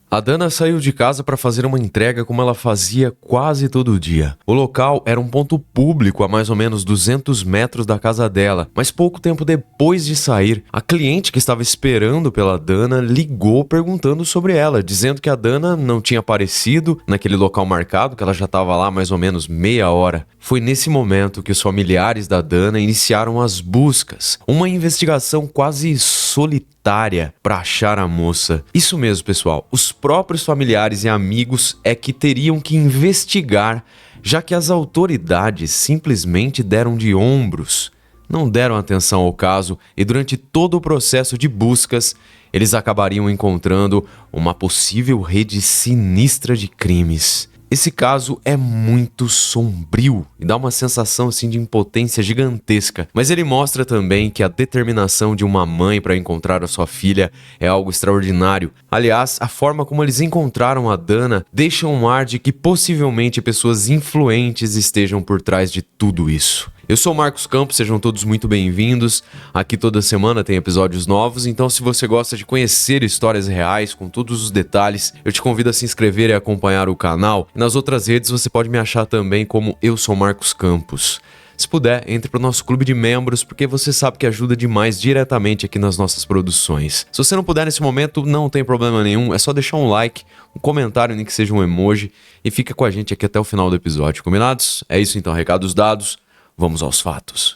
A Dana saiu de casa para fazer uma entrega como ela fazia quase todo dia. O local era um ponto público a mais ou menos 200 metros da casa dela, mas pouco tempo depois de sair, a cliente que estava esperando pela Dana ligou perguntando sobre ela, dizendo que a Dana não tinha aparecido naquele local marcado, que ela já estava lá mais ou menos meia hora. Foi nesse momento que os familiares da Dana iniciaram as buscas, uma investigação quase solitária para achar a moça. Isso mesmo, pessoal. Os próprios familiares e amigos é que teriam que investigar, já que as autoridades simplesmente deram de ombros, não deram atenção ao caso e durante todo o processo de buscas, eles acabariam encontrando uma possível rede sinistra de crimes. Esse caso é muito sombrio e dá uma sensação assim de impotência gigantesca, mas ele mostra também que a determinação de uma mãe para encontrar a sua filha é algo extraordinário. Aliás, a forma como eles encontraram a Dana deixa um ar de que possivelmente pessoas influentes estejam por trás de tudo isso. Eu sou o Marcos Campos, sejam todos muito bem-vindos. Aqui toda semana tem episódios novos, então se você gosta de conhecer histórias reais com todos os detalhes, eu te convido a se inscrever e acompanhar o canal. Nas outras redes você pode me achar também como Eu Sou Marcos Campos. Se puder, entre para o nosso clube de membros, porque você sabe que ajuda demais diretamente aqui nas nossas produções. Se você não puder nesse momento, não tem problema nenhum, é só deixar um like, um comentário, nem que seja um emoji, e fica com a gente aqui até o final do episódio, combinados? É isso então, recados dados. Vamos aos fatos.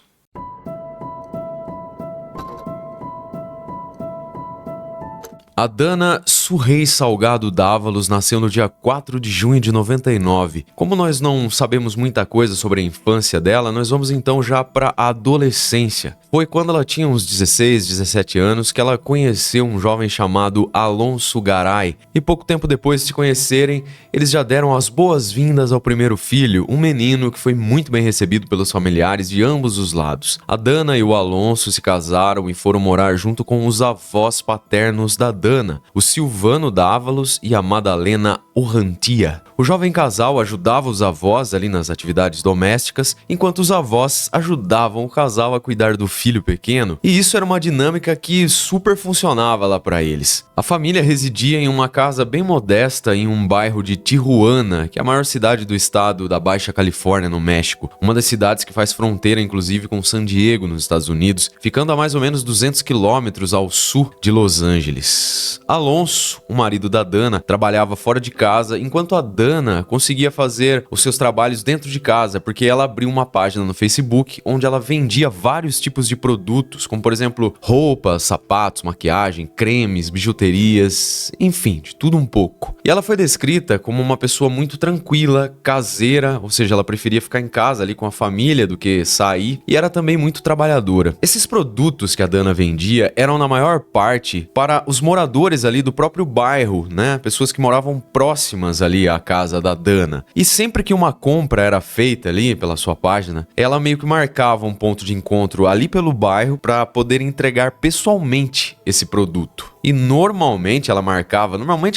A Dana Surrey Salgado Dávalos nasceu no dia 4 de junho de 99. Como nós não sabemos muita coisa sobre a infância dela, nós vamos então já para a adolescência. Foi quando ela tinha uns 16, 17 anos que ela conheceu um jovem chamado Alonso Garay. E pouco tempo depois de se conhecerem, eles já deram as boas-vindas ao primeiro filho, um menino que foi muito bem recebido pelos familiares de ambos os lados. A Dana e o Alonso se casaram e foram morar junto com os avós paternos da Dana, o Silvano Dávalos e a Madalena Orrantia. O jovem casal ajudava os avós ali nas atividades domésticas, enquanto os avós ajudavam o casal a cuidar do filho pequeno, e isso era uma dinâmica que super funcionava lá para eles. A família residia em uma casa bem modesta em um bairro de Tijuana, que é a maior cidade do estado da Baixa Califórnia, no México, uma das cidades que faz fronteira inclusive com San Diego, nos Estados Unidos, ficando a mais ou menos 200 quilômetros ao sul de Los Angeles. Alonso, o marido da Dana, trabalhava fora de casa, enquanto a Dana conseguia fazer os seus trabalhos dentro de casa, porque ela abriu uma página no Facebook onde ela vendia vários tipos de produtos, como por exemplo roupas, sapatos, maquiagem, cremes, bijuterias, enfim, de tudo um pouco. E ela foi descrita como uma pessoa muito tranquila, caseira, ou seja, ela preferia ficar em casa ali com a família do que sair, e era também muito trabalhadora. Esses produtos que a Dana vendia eram na maior parte para os moradores ali do próprio bairro, né? Pessoas que moravam próximas ali à casa da Dana. E sempre que uma compra era feita ali pela sua página, ela meio que marcava um ponto de encontro ali pelo bairro para poder entregar pessoalmente esse produto. E normalmente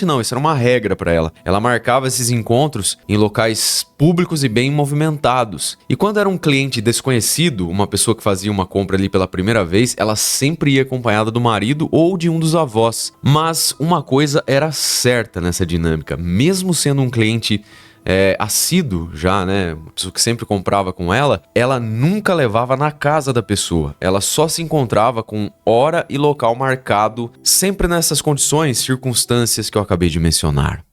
não, isso era uma regra para ela. Ela marcava esses encontros em locais públicos e bem movimentados. E quando era um cliente desconhecido, uma pessoa que fazia uma compra ali pela primeira vez, ela sempre ia acompanhada do marido ou de um dos avós. Mas uma coisa era certa nessa dinâmica, mesmo sendo um cliente assíduo já, né, uma pessoa que sempre comprava com ela nunca levava na casa da pessoa. Ela só se encontrava com hora e local marcado, sempre nessas condições, circunstâncias que eu acabei de mencionar.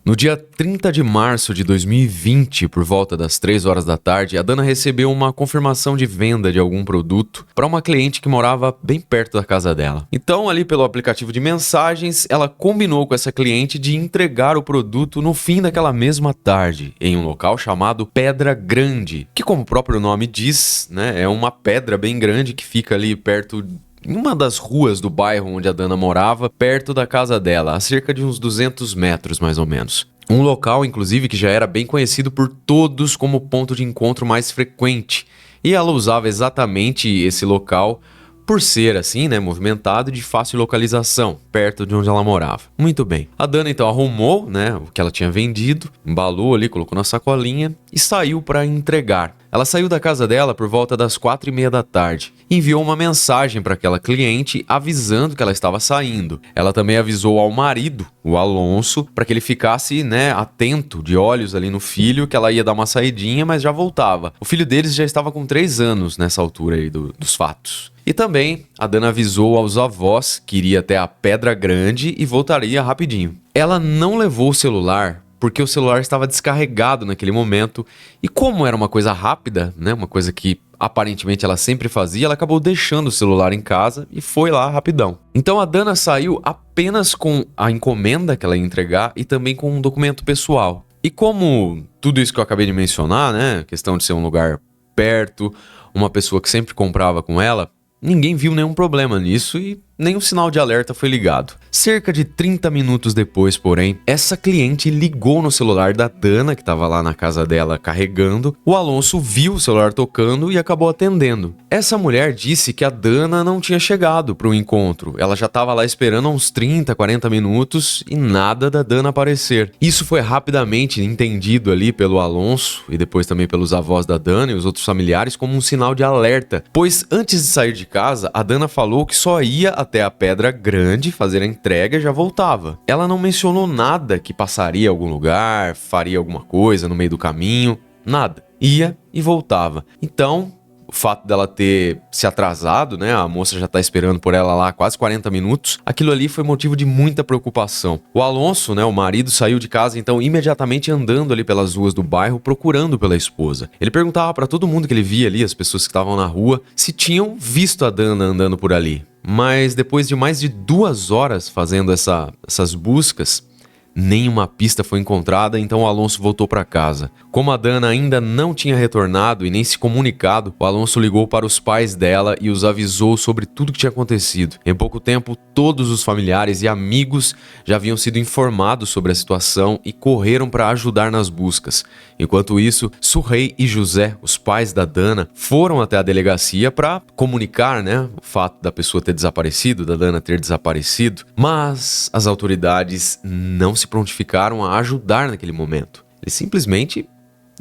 No dia 30 de março de 2020, por volta das 3 horas da tarde, a Dana recebeu uma confirmação de venda de algum produto para uma cliente que morava bem perto da casa dela. Então, ali pelo aplicativo de mensagens, ela combinou com essa cliente de entregar o produto no fim daquela mesma tarde, em um local chamado Pedra Grande, que, como o próprio nome diz, né, é uma pedra bem grande que fica ali perto em uma das ruas do bairro onde a Dana morava, perto da casa dela, a cerca de uns 200 metros mais ou menos. Um local, inclusive, que já era bem conhecido por todos como ponto de encontro mais frequente. E ela usava exatamente esse local por ser assim, né, movimentado e de fácil localização, perto de onde ela morava. Muito bem. A Dana então arrumou, né, o que ela tinha vendido, embalou ali, colocou na sacolinha e saiu para entregar. Ela saiu da casa dela por volta das 4:30 da tarde e enviou uma mensagem para aquela cliente avisando que ela estava saindo. Ela também avisou ao marido, o Alonso, para que ele ficasse, atento, de olhos ali no filho, que ela ia dar uma saidinha, mas já voltava. O filho deles já estava com 3 anos nessa altura aí dos fatos. E também a Dana avisou aos avós que iria até a Pedra Grande e voltaria rapidinho. Ela não levou o celular porque o celular estava descarregado naquele momento e como era uma coisa rápida, uma coisa que aparentemente ela sempre fazia, ela acabou deixando o celular em casa e foi lá rapidão. Então a Dana saiu apenas com a encomenda que ela ia entregar e também com um documento pessoal. E como tudo isso que eu acabei de mencionar, questão de ser um lugar perto, uma pessoa que sempre comprava com ela, ninguém viu nenhum problema nisso e nenhum sinal de alerta foi ligado. Cerca de 30 minutos depois, porém, essa cliente ligou no celular da Dana, que estava lá na casa dela carregando. O Alonso viu o celular tocando e acabou atendendo. Essa mulher disse que a Dana não tinha chegado para o encontro. Ela já estava lá esperando uns 30, 40 minutos e nada da Dana aparecer. Isso foi rapidamente entendido ali pelo Alonso e depois também pelos avós da Dana e os outros familiares como um sinal de alerta, pois antes de sair de casa, a Dana falou que só ia até a Pedra Grande fazer a entrega e já voltava. Ela não mencionou nada que passaria em algum lugar, faria alguma coisa no meio do caminho, nada. Ia e voltava. Então, o fato dela ter se atrasado, a moça já tá esperando por ela lá há quase 40 minutos, aquilo ali foi motivo de muita preocupação. O Alonso, o marido, saiu de casa então imediatamente andando ali pelas ruas do bairro procurando pela esposa. Ele perguntava pra todo mundo que ele via ali, as pessoas que estavam na rua, se tinham visto a Dana andando por ali. Mas depois de mais de 2 horas fazendo essas buscas, nenhuma pista foi encontrada, então o Alonso voltou para casa. Como a Dana ainda não tinha retornado e nem se comunicado, o Alonso ligou para os pais dela e os avisou sobre tudo que tinha acontecido. Em pouco tempo, todos os familiares e amigos já haviam sido informados sobre a situação e correram para ajudar nas buscas. Enquanto isso, Surrey e José, os pais da Dana, foram até a delegacia para comunicar, o fato da pessoa ter desaparecido, da Dana ter desaparecido, mas as autoridades não se prontificaram a ajudar naquele momento. Eles simplesmente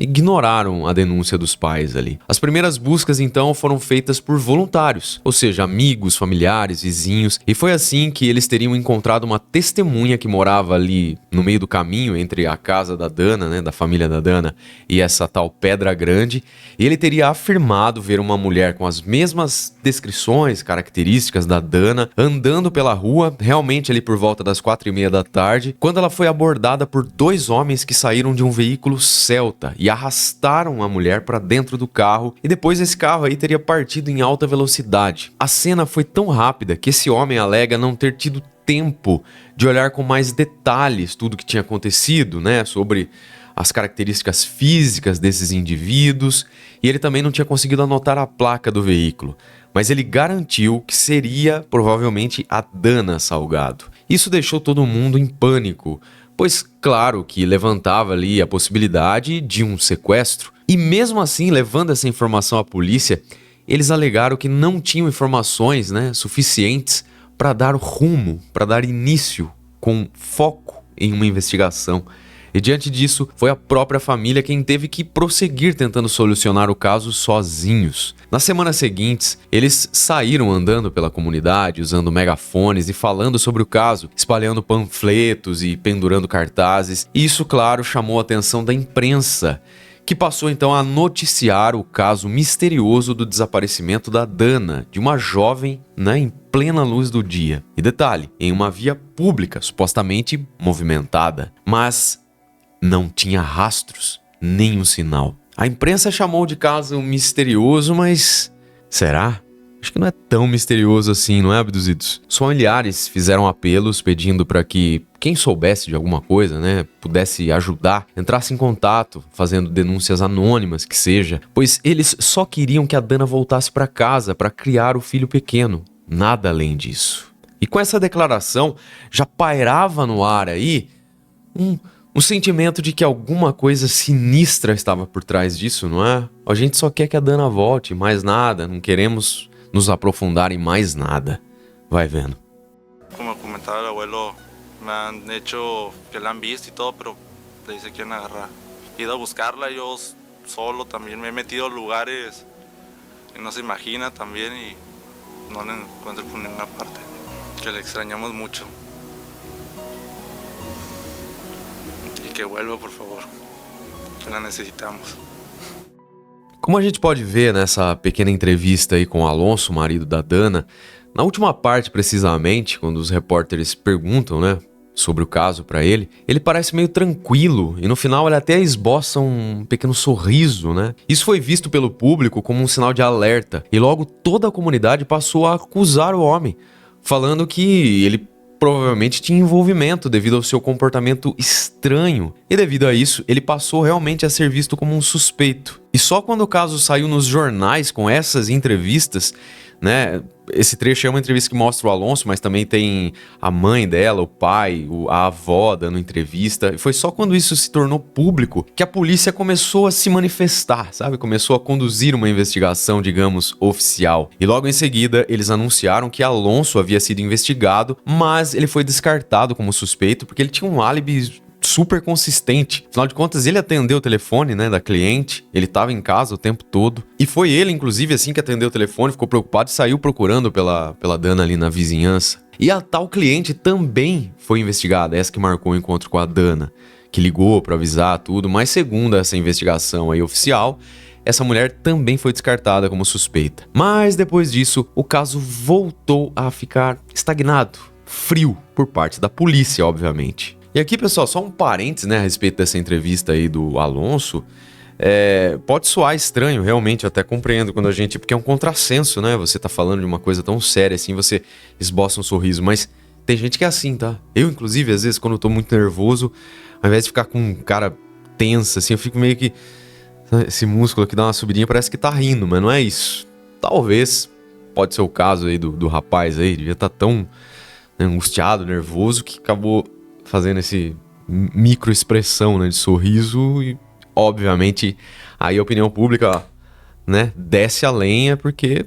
ignoraram a denúncia dos pais ali. As primeiras buscas, então, foram feitas por voluntários, ou seja, amigos, familiares, vizinhos, e foi assim que eles teriam encontrado uma testemunha que morava ali no meio do caminho entre a casa da Dana, da família da Dana, e essa tal Pedra Grande, e ele teria afirmado ver uma mulher com as mesmas descrições, características da Dana, andando pela rua, realmente ali por volta das 4:30 da tarde, quando ela foi abordada por 2 homens que saíram de um veículo Celta e arrastaram a mulher para dentro do carro e depois esse carro aí teria partido em alta velocidade. A cena foi tão rápida que esse homem alega não ter tido tempo de olhar com mais detalhes tudo que tinha acontecido, sobre as características físicas desses indivíduos, e ele também não tinha conseguido anotar a placa do veículo, mas ele garantiu que seria provavelmente a Dana Salgado. Isso deixou todo mundo em pânico, pois claro que levantava ali a possibilidade de um sequestro. E mesmo assim, levando essa informação à polícia, eles alegaram que não tinham informações suficientes para dar rumo, para dar início com foco em uma investigação. E diante disso, foi a própria família quem teve que prosseguir tentando solucionar o caso sozinhos. Nas semanas seguintes, eles saíram andando pela comunidade, usando megafones e falando sobre o caso, espalhando panfletos e pendurando cartazes. E isso, claro, chamou a atenção da imprensa, que passou então a noticiar o caso misterioso do desaparecimento da Dana, de uma jovem, em plena luz do dia. E detalhe, em uma via pública, supostamente movimentada. Mas não tinha rastros, nem um sinal. A imprensa chamou de caso misterioso, mas será? Acho que não é tão misterioso assim, não é, abduzidos? Os familiares fizeram apelos pedindo para que quem soubesse de alguma coisa, pudesse ajudar, entrasse em contato, fazendo denúncias anônimas, que seja, pois eles só queriam que a Dana voltasse para casa para criar o filho pequeno, nada além disso. E com essa declaração, já pairava no ar aí um sentimento de que alguma coisa sinistra estava por trás disso, não é? A gente só quer que a Dana volte, mais nada, não queremos nos aprofundar em mais nada. Vai vendo. Como comentaba el abuelo, me han hecho que la han visto y todo, pero de ahí se quieren agarrar. He ido a buscarla, yo solo también. Me he metido a lugares que no se imagina también y no la encuentro por ninguna parte. Que la extrañamos mucho. Y que vuelva, por favor. Que la necesitamos. Como a gente pode ver nessa pequena entrevista aí com o Alonso, marido da Dana, na última parte precisamente, quando os repórteres perguntam, né, sobre o caso pra ele, ele parece meio tranquilo e no final ele até esboça um pequeno sorriso, né? Isso foi visto pelo público como um sinal de alerta e logo toda a comunidade passou a acusar o homem, falando que ele provavelmente tinha envolvimento devido ao seu comportamento estranho. E devido a isso, ele passou realmente a ser visto como um suspeito. E só quando o caso saiu nos jornais com essas entrevistas, né? Esse trecho é uma entrevista que mostra o Alonso, mas também tem a mãe dela, o pai, a avó dando entrevista. E foi só quando isso se tornou público que a polícia começou a se manifestar, sabe? Começou a conduzir uma investigação, digamos, oficial. E logo em seguida, eles anunciaram que Alonso havia sido investigado, mas ele foi descartado como suspeito porque ele tinha um álibi super consistente. Afinal de contas, ele atendeu o telefone, né, da cliente, ele estava em casa o tempo todo. E foi ele, inclusive, assim que atendeu o telefone, ficou preocupado e saiu procurando pela Dana ali na vizinhança. E a tal cliente também foi investigada, essa que marcou o encontro com a Dana, que ligou para avisar tudo, mas segundo essa investigação aí oficial, essa mulher também foi descartada como suspeita. Mas depois disso, o caso voltou a ficar estagnado, frio, por parte da polícia, obviamente. E aqui, pessoal, só um parênteses, né, a respeito dessa entrevista aí do Alonso. Pode soar estranho, realmente, eu até compreendo quando a gente... Porque é um contrassenso, né? Você tá falando de uma coisa tão séria assim, você esboça um sorriso, mas tem gente que é assim, tá? Eu, inclusive, às vezes, quando eu tô muito nervoso, ao invés de ficar com um cara tenso, assim, eu fico meio que... Esse músculo aqui dá uma subidinha, parece que tá rindo, mas não é isso. Talvez, pode ser o caso aí do rapaz aí, devia estar tão angustiado, nervoso, que acabou fazendo esse microexpressão, né, de sorriso e, obviamente, aí a opinião pública, né, desce a lenha porque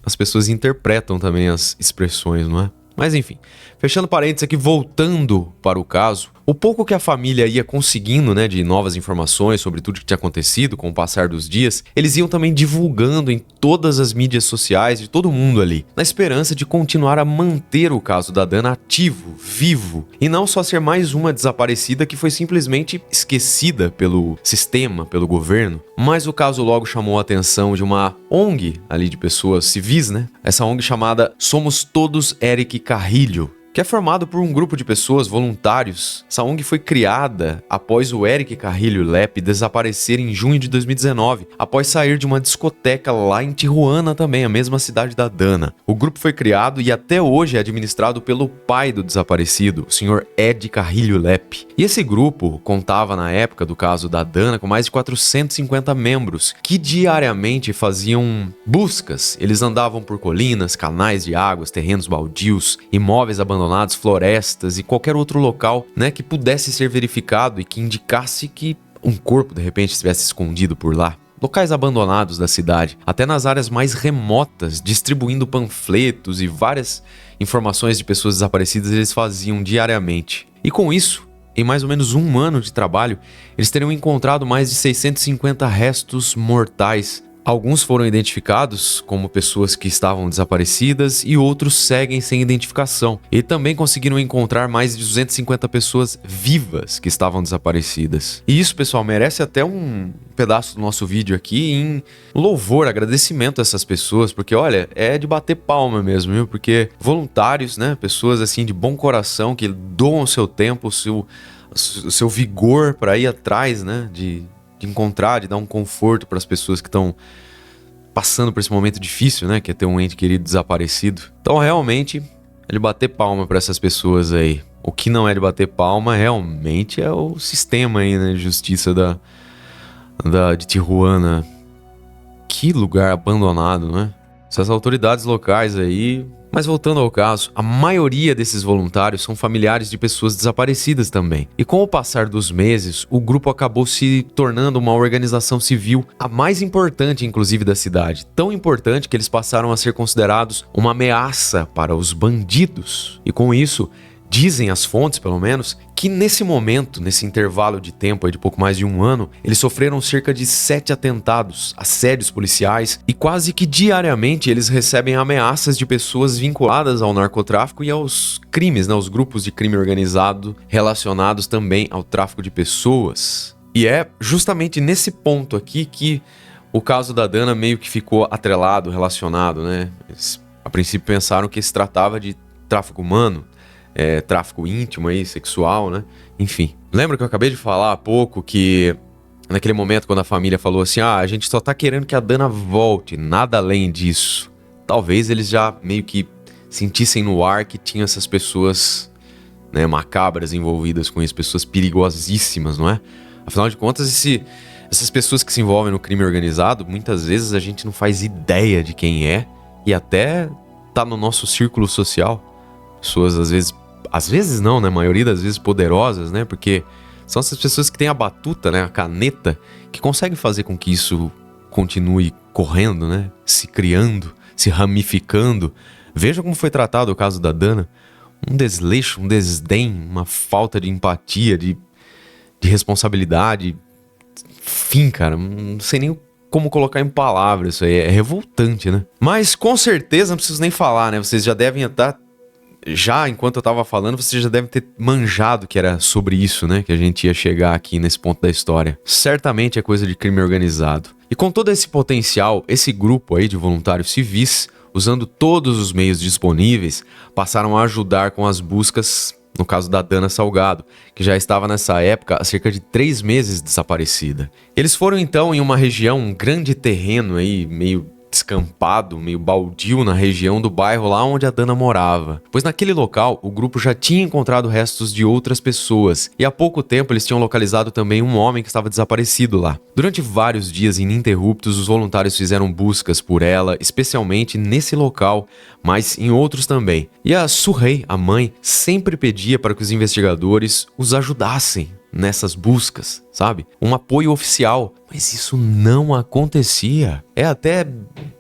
as pessoas interpretam também as expressões, não é? Mas enfim, fechando parênteses aqui, voltando para o caso, o pouco que a família ia conseguindo, né, de novas informações sobre tudo que tinha acontecido com o passar dos dias, eles iam também divulgando em todas as mídias sociais de todo mundo ali, na esperança de continuar a manter o caso da Dana ativo, vivo, e não só ser mais uma desaparecida que foi simplesmente esquecida pelo sistema, pelo governo. Mas o caso logo chamou a atenção de uma ONG ali de pessoas civis, né? Essa ONG chamada Somos Todos Eric Carrilho, que é formado por um grupo de pessoas voluntários. Essa ONG foi criada após o Eric Carrilho Lepe desaparecer em junho de 2019, após sair de uma discoteca lá em Tijuana também, a mesma cidade da Dana. O grupo foi criado e até hoje é administrado pelo pai do desaparecido, o Sr. Ed Carrilho Lepe. E esse grupo contava na época do caso da Dana com mais de 450 membros, que diariamente faziam buscas. Eles andavam por colinas, canais de águas, terrenos baldios, imóveis abandonados, florestas e qualquer outro local, né, que pudesse ser verificado e que indicasse que um corpo de repente estivesse escondido por lá. Locais abandonados da cidade, até nas áreas mais remotas, distribuindo panfletos e várias informações de pessoas desaparecidas eles faziam diariamente. E com isso, em mais ou menos um ano de trabalho, eles teriam encontrado mais de 650 restos mortais. Alguns foram identificados como pessoas que estavam desaparecidas e outros seguem sem identificação. E também conseguiram encontrar mais de 250 pessoas vivas que estavam desaparecidas. E isso, pessoal, merece até um pedaço do nosso vídeo aqui em louvor, agradecimento a essas pessoas, porque olha, é de bater palma mesmo, viu? Porque voluntários, né, pessoas assim de bom coração que doam o seu tempo, o seu vigor para ir atrás, né, de encontrar, de dar um conforto para as pessoas que estão passando por esse momento difícil, né? Que é ter um ente querido desaparecido. Então, realmente, é de bater palma para essas pessoas aí. O que não é de bater palma, realmente, é o sistema aí, né? De justiça de Tijuana. Que lugar abandonado, né? Essas autoridades locais aí... Mas voltando ao caso, a maioria desses voluntários são familiares de pessoas desaparecidas também. E com o passar dos meses, o grupo acabou se tornando uma organização civil, a mais importante inclusive da cidade. Tão importante que eles passaram a ser considerados uma ameaça para os bandidos. E com isso, Dizem as fontes, pelo menos, que nesse momento, nesse intervalo de tempo aí de pouco mais de um ano, eles sofreram cerca de 7 atentados, assédios policiais, e quase que diariamente eles recebem ameaças de pessoas vinculadas ao narcotráfico e aos crimes, né, os grupos de crime organizado relacionados também ao tráfico de pessoas. E é justamente nesse ponto aqui que o caso da Dana meio que ficou atrelado, relacionado, né? Eles, a princípio, pensaram que se tratava de tráfico humano, tráfico íntimo aí, sexual, né? Enfim. Lembra que eu acabei de falar há pouco que naquele momento quando a família falou assim, a gente só tá querendo que a Dana volte, nada além disso. Talvez eles já meio que sentissem no ar que tinha essas pessoas, né, macabras envolvidas com isso, pessoas perigosíssimas, não é? Afinal de contas, essas pessoas que se envolvem no crime organizado, muitas vezes a gente não faz ideia de quem é e até tá no nosso círculo social. Pessoas às vezes não, né? A maioria das vezes poderosas, né? Porque são essas pessoas que têm a batuta, né? A caneta, que conseguem fazer com que isso continue correndo, né? Se criando, se ramificando. Veja como foi tratado o caso da Dana. Um desleixo, um desdém, uma falta de empatia, de responsabilidade. Enfim, cara, não sei nem como colocar em palavras isso aí. É revoltante, né? Mas com certeza não preciso nem falar, né? Vocês já devem estar... Já, enquanto eu tava falando, vocês já devem ter manjado que era sobre isso, né? Que a gente ia chegar aqui nesse ponto da história. Certamente é coisa de crime organizado. E com todo esse potencial, esse grupo aí de voluntários civis, usando todos os meios disponíveis, passaram a ajudar com as buscas, no caso da Dana Salgado, que já estava nessa época há cerca de 3 meses desaparecida. Eles foram então em uma região, um grande terreno aí, meio descampado, meio baldio na região do bairro lá onde a Dana morava. Pois naquele local, o grupo já tinha encontrado restos de outras pessoas e há pouco tempo eles tinham localizado também um homem que estava desaparecido lá. Durante vários dias ininterruptos, os voluntários fizeram buscas por ela, especialmente nesse local, mas em outros também. E a Surrey, a mãe, sempre pedia para que os investigadores os ajudassem nessas buscas, sabe? Um apoio oficial, mas isso não acontecia. É até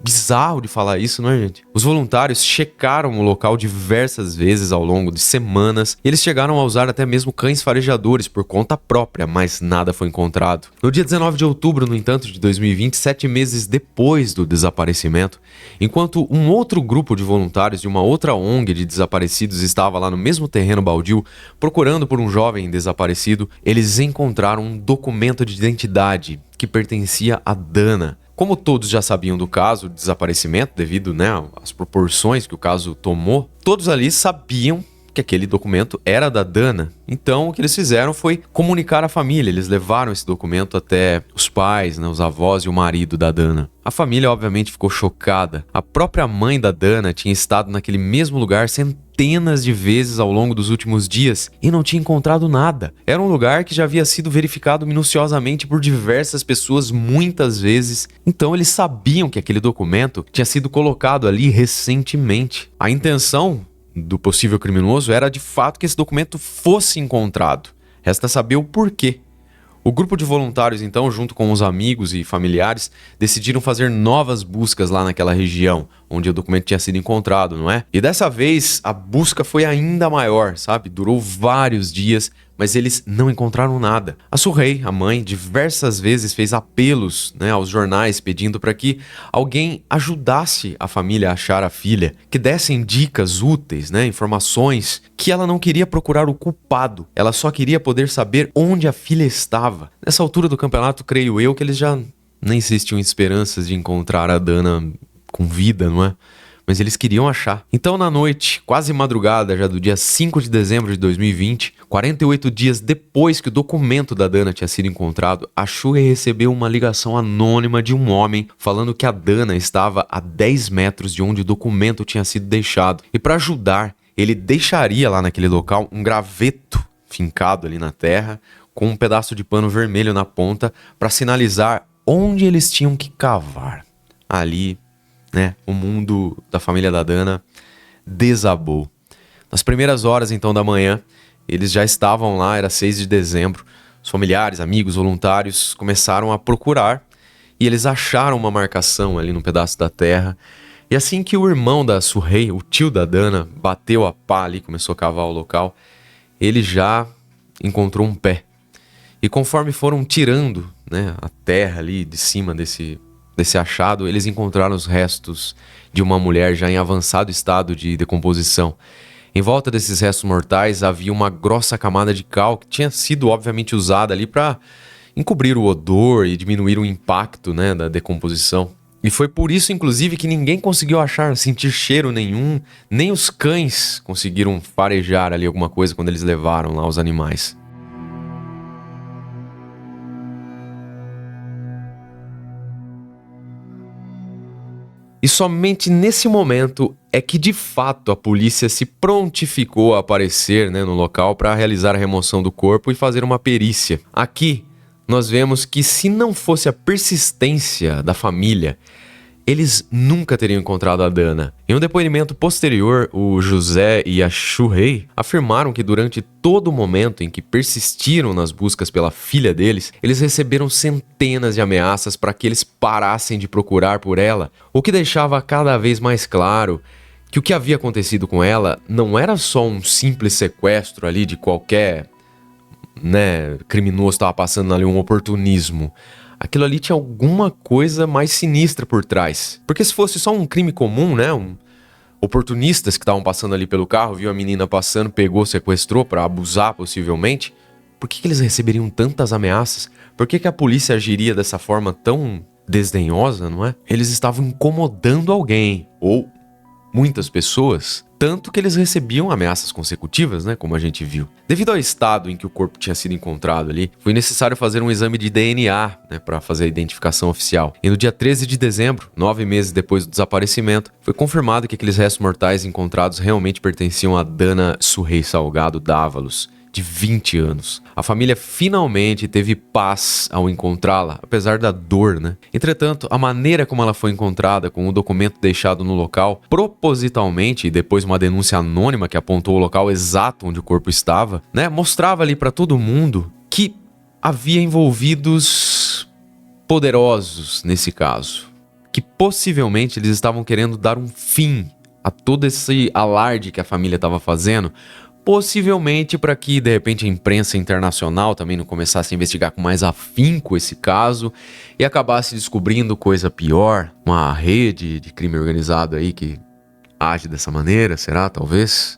bizarro de falar isso, não é, gente? Os voluntários checaram o local diversas vezes ao longo de semanas e eles chegaram a usar até mesmo cães farejadores por conta própria, mas nada foi encontrado. No dia 19 de outubro, no entanto, de 2020, 7 meses depois do desaparecimento, enquanto um outro grupo de voluntários de uma outra ONG de desaparecidos estava lá no mesmo terreno baldio procurando por um jovem desaparecido, eles encontraram um documento de identidade que pertencia a Dana. Como todos já sabiam do caso de desaparecimento, devido, né, às proporções que o caso tomou, todos ali sabiam que aquele documento era da Dana. Então, o que eles fizeram foi comunicar à família. Eles levaram esse documento até os pais, né, os avós e o marido da Dana. A família, obviamente, ficou chocada. A própria mãe da Dana tinha estado naquele mesmo lugar centenas de vezes ao longo dos últimos dias e não tinha encontrado nada. Era um lugar que já havia sido verificado minuciosamente por diversas pessoas muitas vezes. Então, eles sabiam que aquele documento tinha sido colocado ali recentemente. A intenção do possível criminoso era de fato que esse documento fosse encontrado. Resta saber o porquê. O grupo de voluntários, então, junto com os amigos e familiares, decidiram fazer novas buscas lá naquela região, onde o documento tinha sido encontrado, não é? E dessa vez, a busca foi ainda maior, sabe? Durou vários dias, mas eles não encontraram nada. A Surrey, a mãe, diversas vezes fez apelos, né, aos jornais pedindo para que alguém ajudasse a família a achar a filha, que dessem dicas úteis, né, informações, que ela não queria procurar o culpado, ela só queria poder saber onde a filha estava. Nessa altura do campeonato, creio eu que eles já nem existiam esperanças de encontrar a Dana com vida, não é? Mas eles queriam achar. Então, na noite, quase madrugada já do dia 5 de dezembro de 2020, 48 dias depois que o documento da Dana tinha sido encontrado, a Surrey recebeu uma ligação anônima de um homem falando que a Dana estava a 10 metros de onde o documento tinha sido deixado. E para ajudar, ele deixaria lá naquele local um graveto fincado ali na terra, com um pedaço de pano vermelho na ponta, para sinalizar onde eles tinham que cavar. Ali, né, o mundo da família da Dana desabou. Nas primeiras horas, então, da manhã, eles já estavam lá, era 6 de dezembro. Os familiares, amigos, voluntários começaram a procurar e eles acharam uma marcação ali num pedaço da terra E assim que o irmão da Suhey, o tio da Dana, bateu a pá ali, começou a cavar o local, ele já encontrou um pé. E conforme foram tirando, né, a terra ali de cima desse achado, eles encontraram os restos de uma mulher já em avançado estado de decomposição. Em volta desses restos mortais havia uma grossa camada de cal que tinha sido obviamente usada ali para encobrir o odor e diminuir o impacto, né, da decomposição. E foi por isso, inclusive, que ninguém conseguiu sentir cheiro nenhum, nem os cães conseguiram farejar ali alguma coisa quando eles levaram lá os animais. E somente nesse momento é que, de fato, a polícia se prontificou a aparecer, né, no local para realizar a remoção do corpo e fazer uma perícia. Aqui, nós vemos que se não fosse a persistência da família, eles nunca teriam encontrado a Dana. Em um depoimento posterior, o José e a Suhey afirmaram que durante todo o momento em que persistiram nas buscas pela filha deles, eles receberam centenas de ameaças para que eles parassem de procurar por ela, o que deixava cada vez mais claro que o que havia acontecido com ela não era só um simples sequestro ali de qualquer, né, criminoso estava passando ali um oportunismo. Aquilo ali tinha alguma coisa mais sinistra por trás. Porque se fosse só um crime comum, né, oportunistas que estavam passando ali pelo carro, viu a menina passando, pegou, sequestrou para abusar possivelmente, por que eles receberiam tantas ameaças? Por que a polícia agiria dessa forma tão desdenhosa, não é? Eles estavam incomodando alguém, ou muitas pessoas, tanto que eles recebiam ameaças consecutivas, né, como a gente viu. Devido ao estado em que o corpo tinha sido encontrado ali, foi necessário fazer um exame de DNA, né, para fazer a identificação oficial. E no dia 13 de dezembro, 9 meses depois do desaparecimento, foi confirmado que aqueles restos mortais encontrados realmente pertenciam a Dana Suhey Salgado Dávalos, de 20 anos. A família finalmente teve paz ao encontrá-la, apesar da dor, né? Entretanto, a maneira como ela foi encontrada, com o documento deixado no local, propositalmente, e depois uma denúncia anônima que apontou o local exato onde o corpo estava, né? Mostrava ali para todo mundo que havia envolvidos poderosos nesse caso. Que possivelmente eles estavam querendo dar um fim a todo esse alarde que a família estava fazendo, possivelmente para que, de repente, a imprensa internacional também não começasse a investigar com mais afinco esse caso e acabasse descobrindo coisa pior, uma rede de crime organizado aí que age dessa maneira, será? Talvez?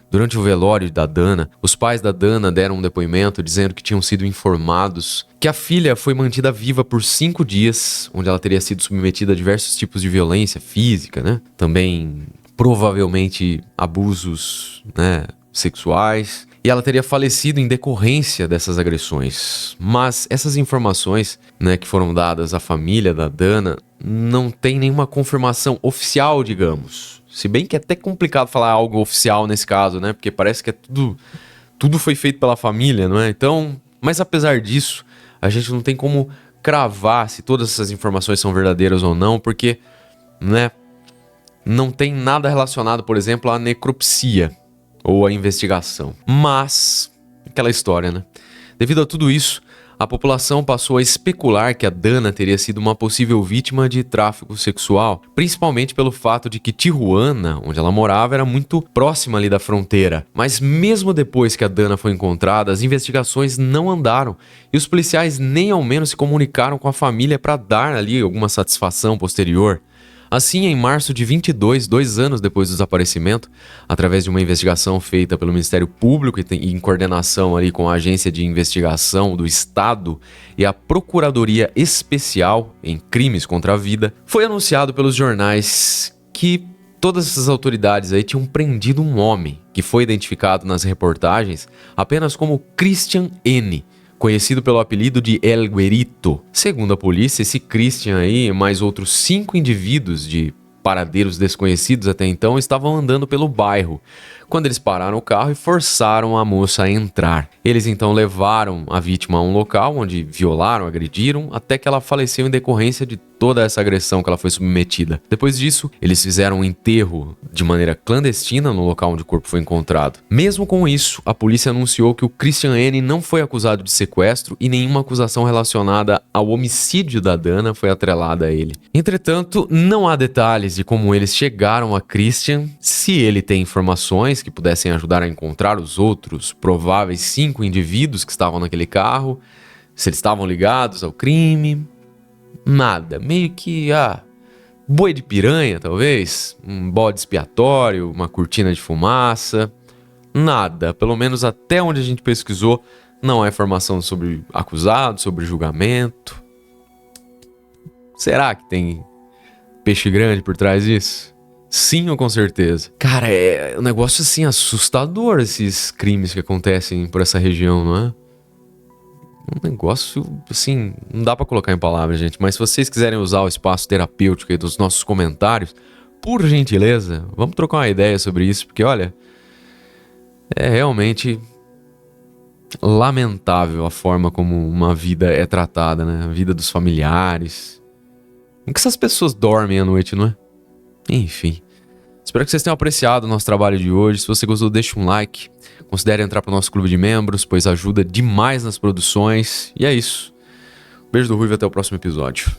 Durante o velório da Dana, os pais da Dana deram um depoimento dizendo que tinham sido informados que a filha foi mantida viva por 5 dias, onde ela teria sido submetida a diversos tipos de violência física, né? Também, provavelmente, abusos, né, sexuais, e ela teria falecido em decorrência dessas agressões. Mas essas informações, né, que foram dadas à família da Dana não tem nenhuma confirmação oficial, digamos. Se bem que é até complicado falar algo oficial nesse caso, né? Porque parece que é tudo foi feito pela família, não é? Então, mas apesar disso, a gente não tem como cravar se todas essas informações são verdadeiras ou não, porque, né, não tem nada relacionado, por exemplo, à necropsia ou à investigação. Mas, aquela história, né? Devido a tudo isso, a população passou a especular que a Dana teria sido uma possível vítima de tráfico sexual, principalmente pelo fato de que Tijuana, onde ela morava, era muito próxima ali da fronteira. Mas mesmo depois que a Dana foi encontrada, as investigações não andaram e os policiais nem ao menos se comunicaram com a família para dar ali alguma satisfação posterior. Assim, em março de 22, 2 anos depois do desaparecimento, através de uma investigação feita pelo Ministério Público e em coordenação ali com a Agência de Investigação do Estado e a Procuradoria Especial em Crimes contra a Vida, foi anunciado pelos jornais que todas essas autoridades aí tinham prendido um homem que foi identificado nas reportagens apenas como Christian N., conhecido pelo apelido de El Güerito. Segundo a polícia, esse Christian aí e mais outros 5 indivíduos de paradeiros desconhecidos até então estavam andando pelo bairro, quando eles pararam o carro e forçaram a moça a entrar. Eles então levaram a vítima a um local onde violaram, agrediram, até que ela faleceu em decorrência de toda essa agressão que ela foi submetida. Depois disso, eles fizeram um enterro de maneira clandestina no local onde o corpo foi encontrado. Mesmo com isso, a polícia anunciou que o Christian N. não foi acusado de sequestro e nenhuma acusação relacionada ao homicídio da Dana foi atrelada a ele. Entretanto, não há detalhes de como eles chegaram a Christian, se ele tem informações que pudessem ajudar a encontrar os outros prováveis 5 indivíduos que estavam naquele carro, se eles estavam ligados ao crime. Nada, meio que, boi de piranha, talvez, um bode expiatório, uma cortina de fumaça, nada, pelo menos até onde a gente pesquisou, não há informação sobre acusado, sobre julgamento. Será que tem peixe grande por trás disso? Sim, ou com certeza. Cara, é um negócio assim assustador esses crimes que acontecem por essa região, não é? Um negócio, assim, não dá pra colocar em palavras, gente. Mas se vocês quiserem usar o espaço terapêutico aí dos nossos comentários, por gentileza, vamos trocar uma ideia sobre isso. Porque, olha, é realmente lamentável a forma como uma vida é tratada, né? A vida dos familiares. Como que essas pessoas dormem à noite, não é? Enfim. Espero que vocês tenham apreciado o nosso trabalho de hoje. Se você gostou, deixa um like. Considere entrar para o nosso clube de membros, pois ajuda demais nas produções. E é isso. Beijo do Ruivo e até o próximo episódio.